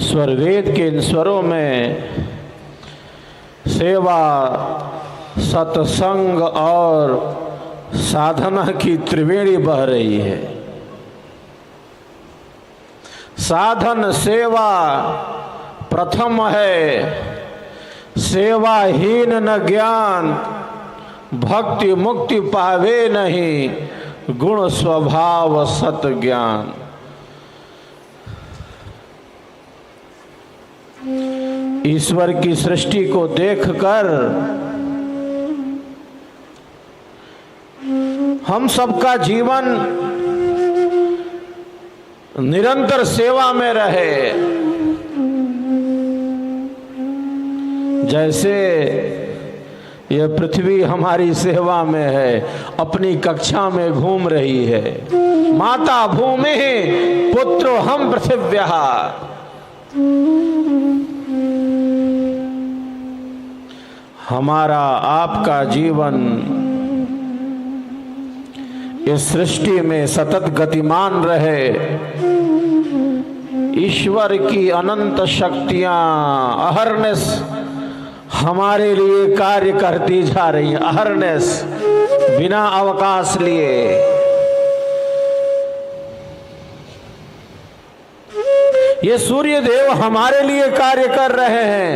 स्वर वेद के इन स्वरों में सेवा, सत्संग और साधना की त्रिवेणी बह रही है। साधन सेवा प्रथम है, सेवाहीन न ज्ञान, भक्ति मुक्ति पावे नहीं, गुण स्वभाव सत ज्ञान। ईश्वर की सृष्टि को देखकर हम सबका जीवन निरंतर सेवा में रहे। जैसे यह पृथ्वी हमारी सेवा में है, अपनी कक्षा में घूम रही है। माता भूमि पुत्रो हम पृथिव्यः। हमारा आपका जीवन इस सृष्टि में सतत गतिमान रहे। ईश्वर की अनंत शक्तियां अहरनिश हमारे लिए कार्य करती जा रही हैं, अहरनिश, बिना अवकाश लिए। ये सूर्य देव हमारे लिए कार्य कर रहे हैं।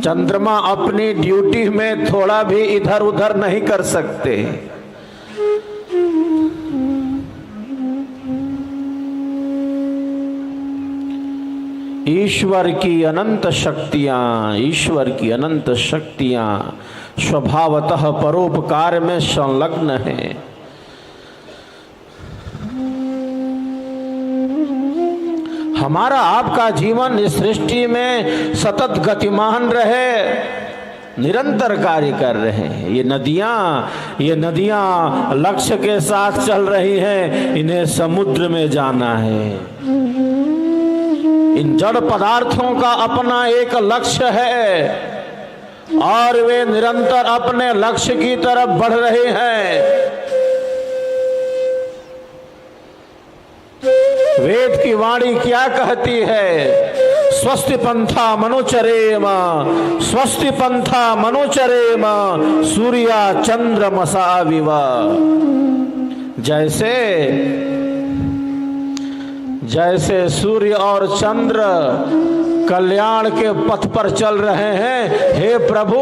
चंद्रमा अपनी ड्यूटी में थोड़ा भी इधर उधर नहीं कर सकते। ईश्वर की अनंत शक्तियां, ईश्वर की अनंत शक्तियां स्वभावतः परोपकार में संलग्न हैं। हमारा आपका जीवन इस सृष्टि में सतत गतिमान रहे, निरंतर कार्य कर रहे हैं। ये नदियां लक्ष्य के साथ चल रही हैं, इन्हें समुद्र में जाना है। इन जड़ पदार्थों का अपना एक लक्ष्य है और वे निरंतर अपने लक्ष्य की तरफ बढ़ रहे हैं। वेद की वाणी क्या कहती है? स्वस्ति पंथा मनुचरेम, स्वस्ति पंथा मनुचरेम, सूर्या चंद्रमसा विव। जैसे सूर्य और चंद्र कल्याण के पथ पर चल रहे हैं, हे प्रभु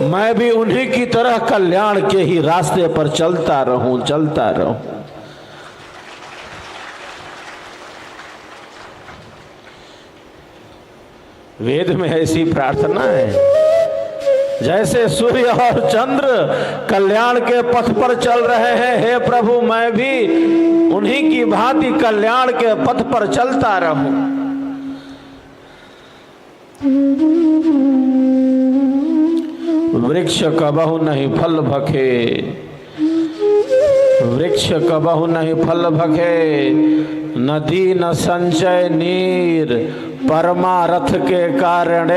मैं भी उन्हीं की तरह कल्याण के ही रास्ते पर चलता रहूं। वेद में ऐसी प्रार्थना है। जैसे सूर्य और चंद्र कल्याण के पथ पर चल रहे हैं, हे प्रभु मैं भी उन्हीं की भांति कल्याण के पथ पर चलता रहूं। वृक्ष कबहु नहीं फल भखे, वृक्ष कबहु नहीं फल भखे, नदी न संचय नीर, परमारथ के कारण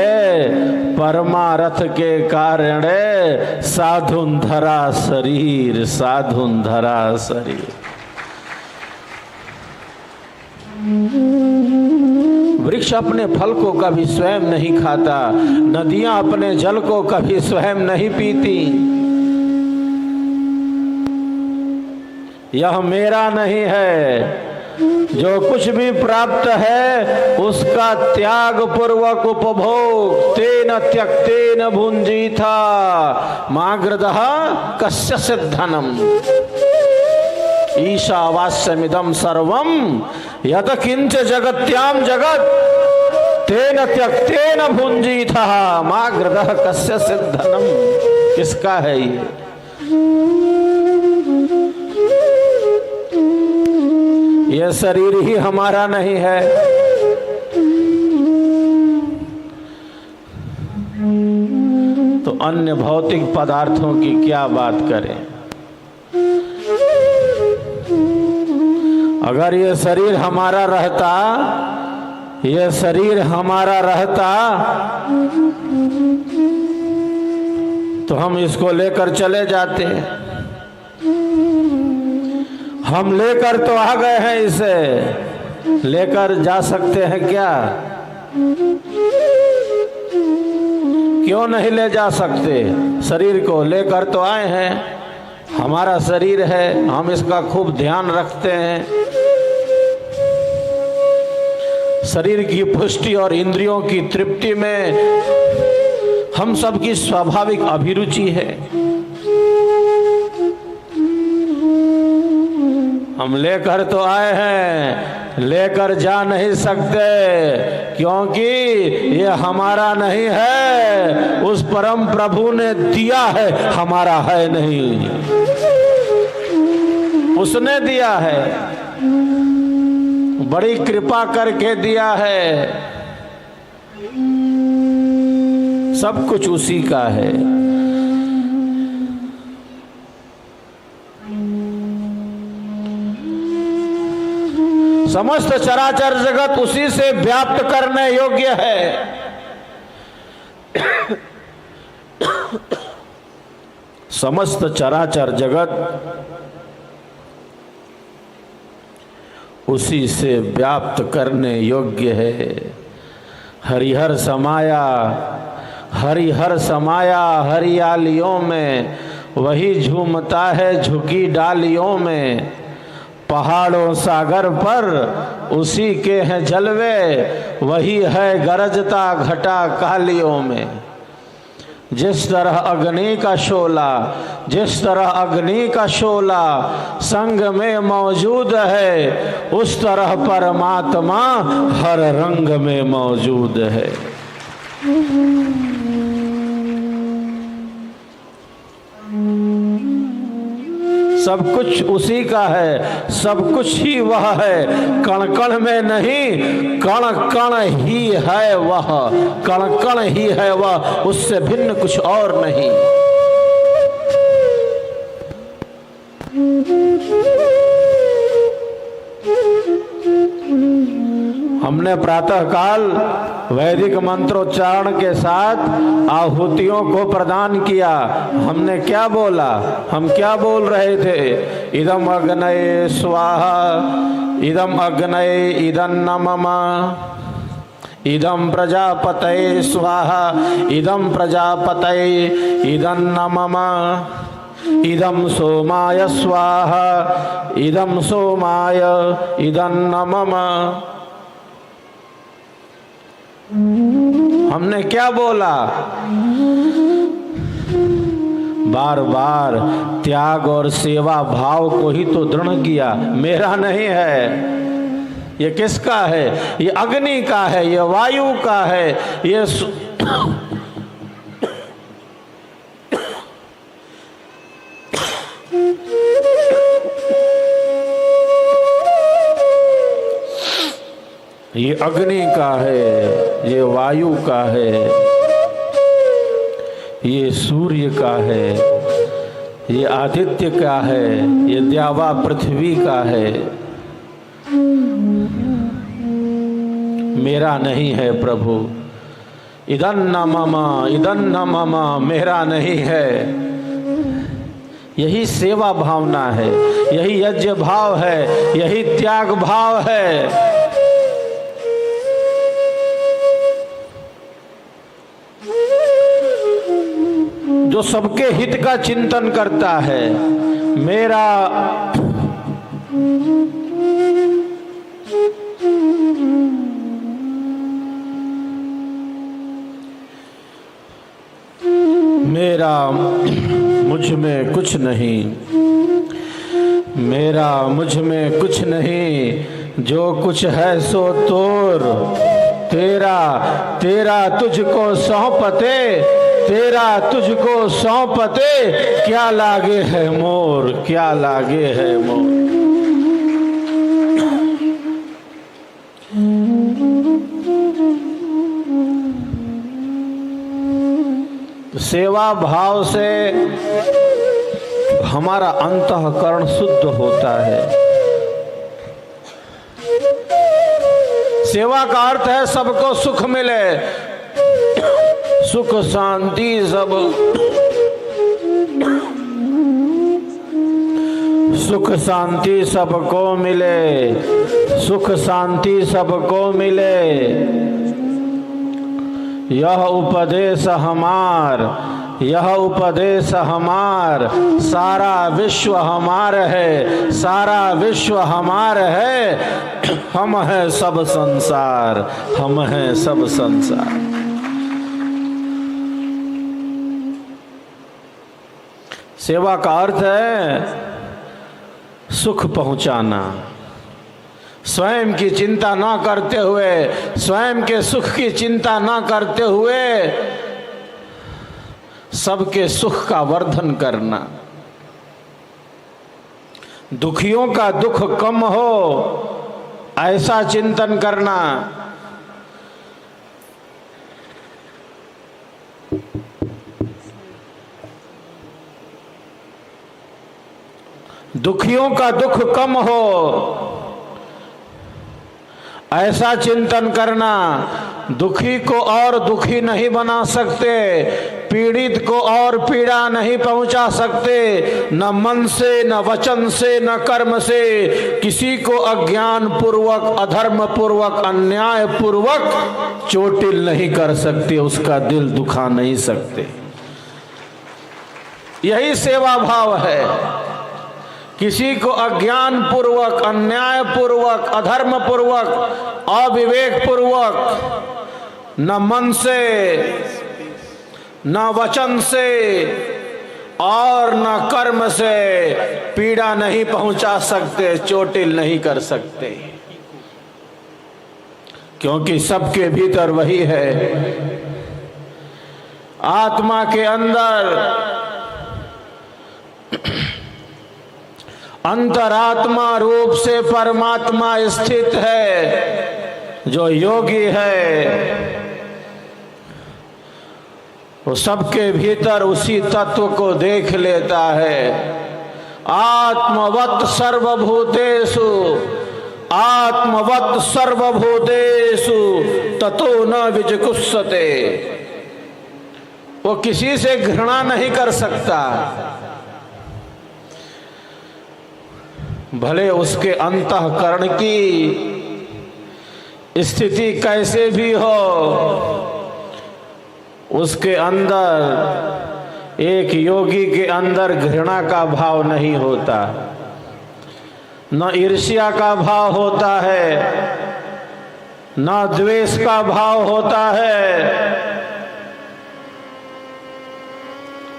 साधुन धरा शरीर। वृक्ष अपने फल को कभी स्वयं नहीं खाता, नदियां अपने जल को कभी स्वयं नहीं पीती। यह मेरा नहीं है, जो कुछ भी प्राप्त है उसका त्याग पूर्वक उपभोग, तेन त्यक्तेन भुंजीथा माग्रदः कस्यचित् धनम। ईशावास्यमिदं सर्वं यत् किंच जगत्याम जगत्, तेन त्यक्तेन भुंजीथा माग्रदः कस्यचित् धनम। किसका है ये? यह शरीर ही हमारा नहीं है। तो अन्य भौतिक पदार्थों की क्या बात करें। अगर यह शरीर हमारा रहता तो हम इसको लेकर चले जाते। हम लेकर तो आ गए हैं इसे, लेकर जा सकते हैं क्या? क्यों नहीं ले जा सकते? शरीर को लेकर तो आए हैं, हमारा शरीर है, हम इसका खूब ध्यान रखते हैं। शरीर की पुष्टि और इंद्रियों की तृप्ति में हम सबकी स्वाभाविक अभिरुचि है। हम लेकर तो आए हैं, लेकर जा नहीं सकते, क्योंकि ये हमारा नहीं है, उस परम प्रभु ने दिया है, हमारा है नहीं, उसने दिया है, बड़ी कृपा करके दिया है, सब कुछ उसी का है। समस्त चराचर जगत उसी से व्याप्त करने योग्य है। समस्त चराचर जगत उसी से व्याप्त करने योग्य है। हरिहर समाया, हरिहर समाया हरियालियों में, वही झूमता है झुकी डालियों में। पहाड़ों सागर पर उसी के हैं जलवे, वही है गरजता घटा कालियों में। जिस तरह अग्नि का शोला, जिस तरह अग्नि का शोला संग में मौजूद है, उस तरह परमात्मा हर रंग में मौजूद है। सब कुछ उसी का है, सब कुछ ही वह है, कण कण में नहीं, कण कण ही है वह, कण कण ही है वह, उससे भिन्न कुछ और नहीं। हमने प्रातःकाल वैदिक मंत्रोच्चारण के साथ आहुतियों को प्रदान किया। हमने क्या बोला? हम क्या बोल रहे थे? इदम अग्नये स्वाहा, इदम अग्नये इदन्नमम, इदम प्रजापतये स्वाहा, इदम प्रजापतये इदन्नमम, इदम सोमाय स्वाहा, इदम सोमाय इदन्नमम। हमने क्या बोला? बार बार त्याग और सेवा भाव को ही तो दृढ़ किया। मेरा नहीं है, ये किसका है? ये अग्नि का है, ये वायु का है, ये अग्नि का है, ये वायु का है, ये सूर्य का है, ये आदित्य का है, ये द्यावा पृथ्वी का है। मेरा नहीं है प्रभु। इदन्न मम, इदन्न मम, मेरा नहीं है। यही सेवा भावना है, यही यज्ञ भाव है, यही त्याग भाव है। जो सबके हित का चिंतन करता है। मेरा मेरा मुझ में कुछ नहीं, मेरा मुझ में कुछ नहीं, जो कुछ है सो तोर। तेरा तेरा तुझको सौंपते, तेरा तुझको सौंपते, क्या लागे है मोर, क्या लागे है मोर। सेवा भाव से हमारा अंतःकरण शुद्ध होता है। सेवा का अर्थ है सबको सुख मिले, सुख शांति सब, सुख शांति सबको मिले, सुख शांति सबको मिले। यह उपदेश हमार, यह उपदेश हमार, सारा विश्व हमार है, सारा विश्व हमार है। हम हैं सब संसार, हम हैं सब संसार। सेवा का अर्थ है सुख पहुंचाना, स्वयं की चिंता ना करते हुए, स्वयं के सुख की चिंता ना करते हुए सबके सुख का वर्धन करना। दुखियों का दुख कम हो ऐसा चिंतन करना। दुखियों का दुख कम हो ऐसा चिंतन करना। दुखी को और दुखी नहीं बना सकते, पीड़ित को और पीड़ा नहीं पहुंचा सकते, न मन से, न वचन से, न कर्म से। किसी को अज्ञान पूर्वक, अधर्म पूर्वक, अन्याय पूर्वक चोटिल नहीं कर सकते, उसका दिल दुखा नहीं सकते। यही सेवा भाव है। किसी को अज्ञान पूर्वक, अन्याय पूर्वक, अधर्म पूर्वक, अविवेक पूर्वक, न मन से, न वचन से और न कर्म से पीड़ा नहीं पहुंचा सकते, चोटिल नहीं कर सकते, क्योंकि सबके भीतर वही है। आत्मा के अंदर, अंतरात्मा रूप से परमात्मा स्थित है। जो योगी है वो सबके भीतर उसी तत्व को देख लेता है। आत्मवत् सर्वभूतेषु, आत्मवत् सर्वभूतेषु ततो न विजुगुप्सते। वो किसी से घृणा नहीं कर सकता, भले उसके अंतःकरण की स्थिति कैसे भी हो। उसके अंदर, एक योगी के अंदर घृणा का भाव नहीं होता, न ईर्ष्या का भाव होता है, न द्वेष का भाव होता है।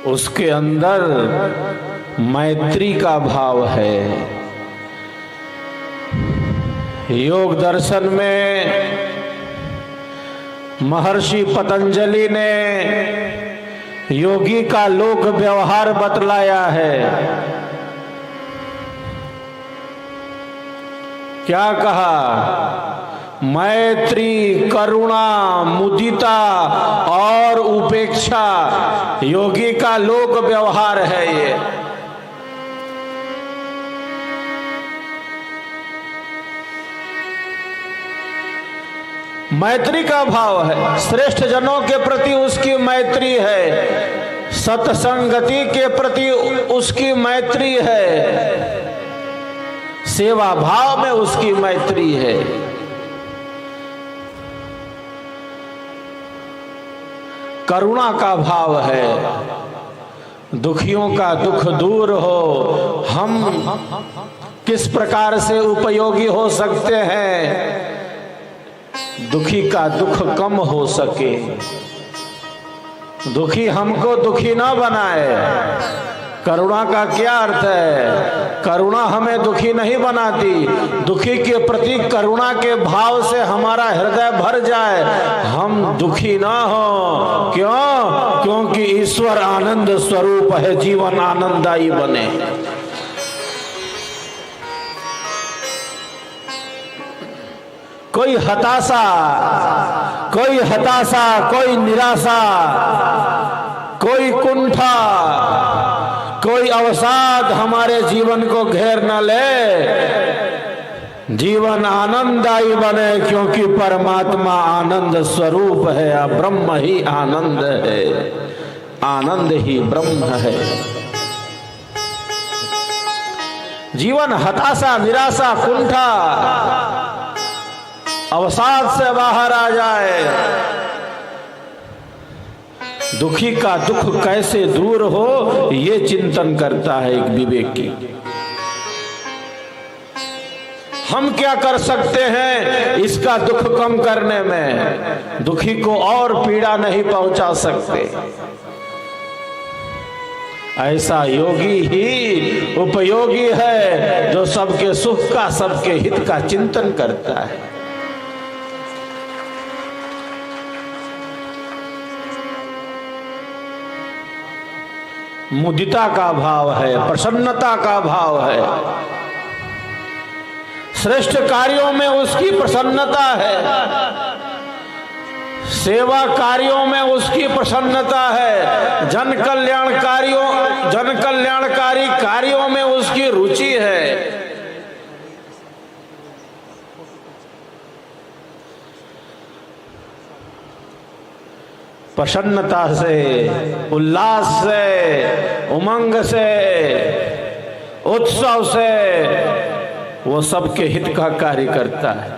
उसके अंदर मैत्री का भाव है। योग दर्शन में महर्षि पतंजलि ने योगी का लोक व्यवहार बतलाया है। क्या कहा? मैत्री, करुणा, मुदिता और उपेक्षा योगी का लोक व्यवहार है। ये मैत्री का भाव है। श्रेष्ठ जनों के प्रति उसकी मैत्री है, सत्संगति के प्रति उसकी मैत्री है, सेवा भाव में उसकी मैत्री है। करुणा का भाव है, दुखियों का दुख दूर हो, हम किस प्रकार से उपयोगी हो सकते हैं, दुखी का दुख कम हो सके। दुखी हमको दुखी ना बनाए। करुणा का क्या अर्थ है? करुणा हमें दुखी नहीं बनाती। दुखी के प्रति करुणा के भाव से हमारा हृदय भर जाए, हम दुखी ना हो। क्यों? क्योंकि ईश्वर आनंद स्वरूप है, जीवन आनंददायी बने। कोई हताशा, कोई निराशा, कोई कुंठा, कोई अवसाद हमारे जीवन को घेर न ले। जीवन आनंददायी बने, क्योंकि परमात्मा आनंद स्वरूप है। ब्रह्म ही आनंद है, आनंद ही ब्रह्म है। जीवन हताशा, निराशा, कुंठा अवसाद से बाहर आ जाए। दुखी का दुख कैसे दूर हो, ये चिंतन करता है एक विवेकी। हम क्या कर सकते हैं इसका दुख कम करने में? दुखी को और पीड़ा नहीं पहुंचा सकते। ऐसा योगी ही उपयोगी है जो सबके सुख का, सबके हित का चिंतन करता है। मुदिता का भाव है, प्रसन्नता का भाव है। श्रेष्ठ कार्यों में उसकी प्रसन्नता है, सेवा कार्यों में उसकी प्रसन्नता है, जन कल्याणकारी कार्यों में उसकी रुचि है। प्रसन्नता से, उल्लास से, उमंग से, उत्सव से वो सबके हित का कार्य करता है।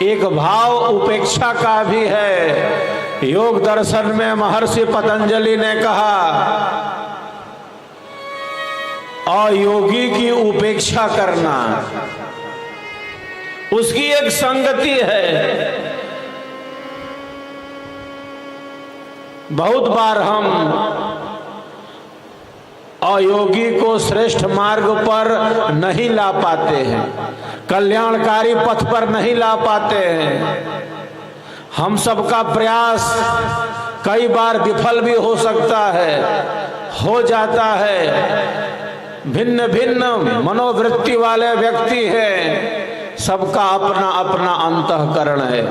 एक भाव उपेक्षा का भी है। योग दर्शन में महर्षि पतंजलि ने कहा, अयोगी की उपेक्षा करना उसकी एक संगति है। बहुत बार हम अयोगी को श्रेष्ठ मार्ग पर नहीं ला पाते हैं, कल्याणकारी पथ पर नहीं ला पाते हैं। हम सबका प्रयास कई बार विफल भी हो सकता है, हो जाता है। भिन्न भिन्न मनोवृत्ति वाले व्यक्ति हैं, सबका अपना अपना अंतःकरण है।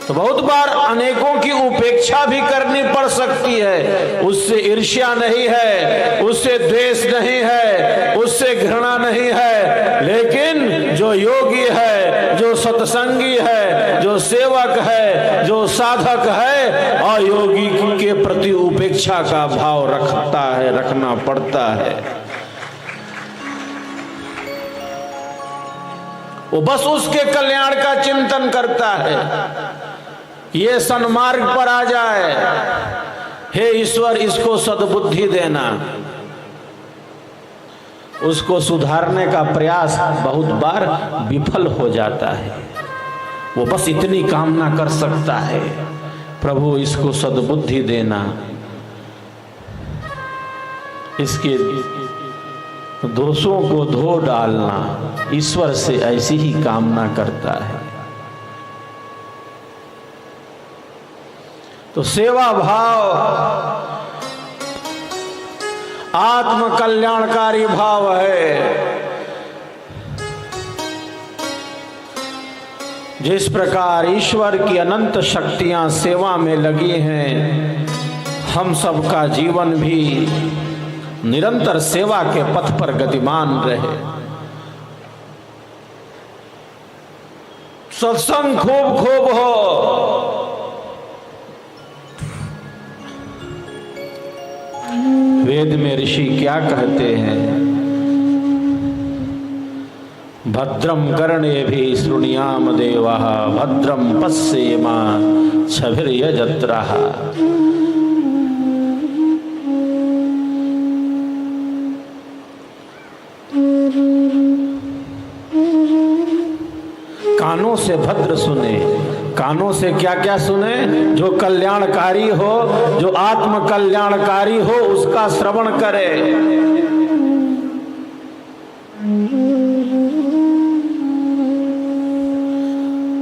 तो बहुत बार अनेकों की उपेक्षा भी करनी पड़ सकती है। उससे ईर्ष्या नहीं है, उससे द्वेष नहीं है, उससे घृणा नहीं है, लेकिन जो योगी है, जो सत्संगी है, जो सेवक है, जो साधक है, अयोगी के प्रति उपेक्षा का भाव रखता है, रखना पड़ता है। वो बस उसके कल्याण का चिंतन करता है, ये सन्मार्ग पर आ जाए। हे ईश्वर, इसको सद्बुद्धि देना। उसको सुधारने का प्रयास बहुत बार विफल हो जाता है। वो बस इतनी कामना कर सकता है, प्रभु इसको सद्बुद्धि देना, इसके दोषों को धो डालना। ईश्वर से ऐसी ही कामना करता है। तो सेवा भाव आत्म कल्याणकारी भाव है। जिस प्रकार ईश्वर की अनंत शक्तियां सेवा में लगी हैं, हम सबका जीवन भी निरंतर सेवा के पथ पर गतिमान रहे। सत्संग खूब खूब हो। वेद में ऋषि क्या कहते हैं? भद्रम कर्णेभिः शृणुयाम देवाः, भद्रम पश्येमाक्षभिर्यजत्राः। कानों से भद्र सुने। कानों से क्या क्या सुने? जो कल्याणकारी हो, जो आत्म कल्याणकारी हो, उसका श्रवण करे।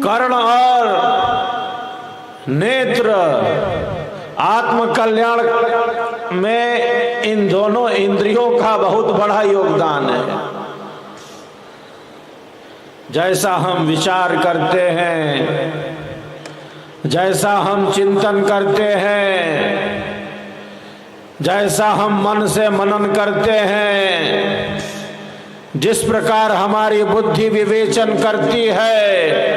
कर्ण और नेत्र आत्म कल्याण में इन दोनों इंद्रियों का बहुत बड़ा योगदान है। जैसा हम विचार करते हैं, जैसा हम चिंतन करते हैं, जैसा हम मन से मनन करते हैं, जिस प्रकार हमारी बुद्धि विवेचन करती है,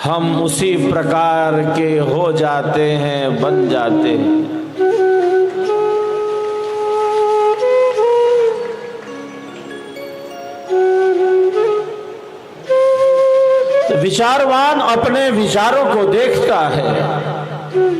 हम उसी प्रकार के हो जाते हैं, बन जाते हैं। विचारवान अपने विचारों को देखता है।